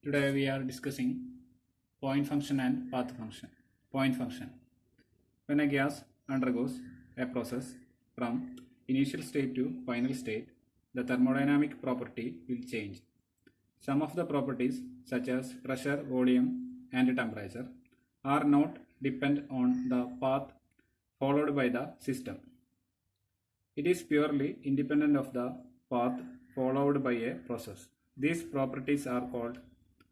Today we are discussing point function and path function. Point function. When a gas undergoes a process from initial state to final state, the thermodynamic property will change. Some of the properties such as pressure, volume and temperature are not dependent on the path followed by the system. It is purely independent of the path followed by a process. These properties are called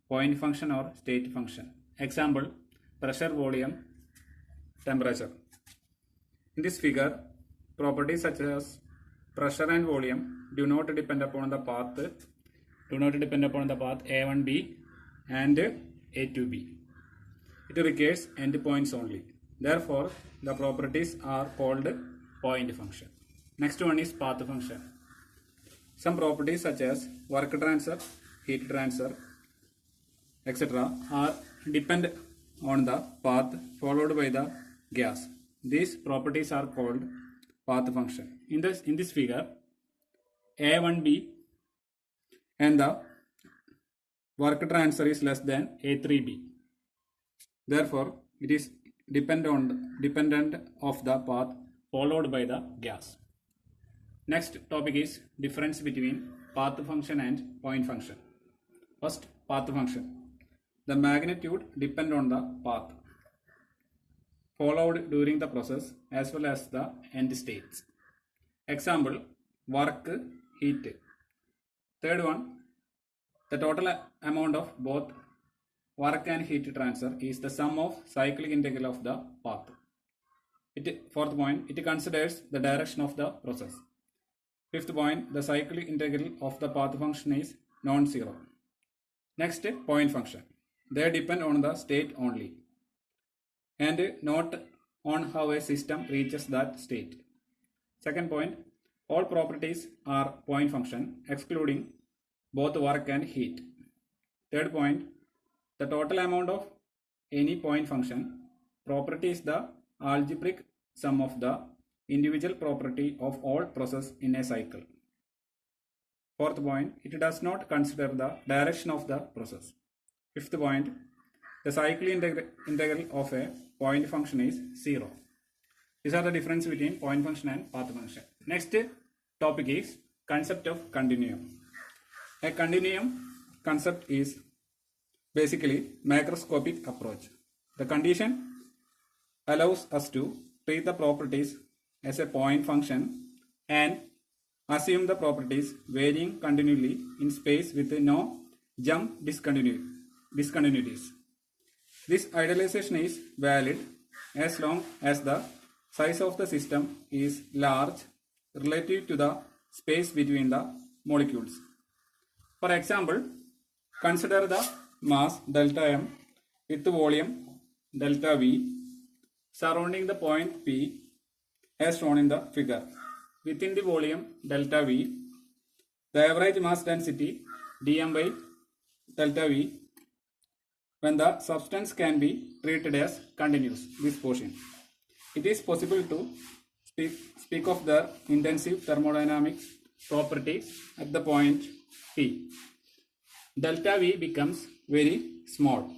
point function or state function. Example, pressure, volume, temperature. In this figure, properties such as pressure and volume do not depend upon the path A1B and A2B. It requires endpoints only. Therefore, the properties are called point function. Next one is path function. Some properties such as work transfer, heat transfer, etc. are dependent on the path followed by the gas. These properties are called path function. In this figure, A1B and the work transfer is less than A3B. Therefore, it is dependent of the path followed by the gas. Next topic is difference between path function and point function. First, path function. The magnitude depends on the path followed during the process as well as the end states. Example, work, heat. Third one, the total amount of both work and heat transfer is the sum of cyclic integral of the path. Fourth point, it considers the direction of the process. Fifth point, the cyclic integral of the path function is non-zero. Next, point function. They depend on the state only and not on how a system reaches that state. Second point, all properties are point function excluding both work and heat. Third point, the total amount of any point function property is the algebraic sum of the individual property of all process in a cycle. Fourth point, it does not consider the direction of the process. Fifth point, the cyclic integral of a point function is zero. These are the difference between point function and path function. Next topic is concept of continuum. A continuum concept is basically macroscopic approach. The condition allows us to treat the properties as a point function and assume the properties varying continually in space with no jump discontinuities. This idealization is valid as long as the size of the system is large relative to the space between the molecules. For example, consider the mass delta M with volume delta V surrounding the point P as shown in the figure. Within the volume delta V, the average mass density dm by delta V when the substance can be treated as continuous, this portion. It is possible to speak of the intensive thermodynamic properties at the point P. Delta V becomes very small.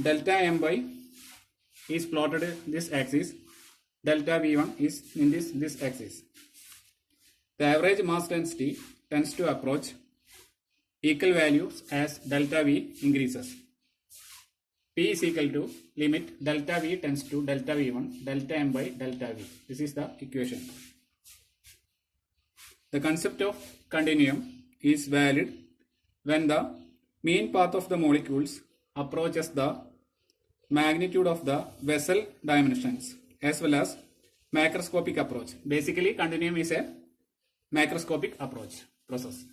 Delta M by is plotted in this axis. Delta V1 is in this axis. The average mass density tends to approach equal values as delta V increases. P is equal to limit delta V tends to delta V1 delta M by delta V. This is the equation. The concept of continuum is valid when the mean path of the molecules approaches the magnitude of the vessel dimensions as well as macroscopic approach. Basically, continuum is a macroscopic approach process.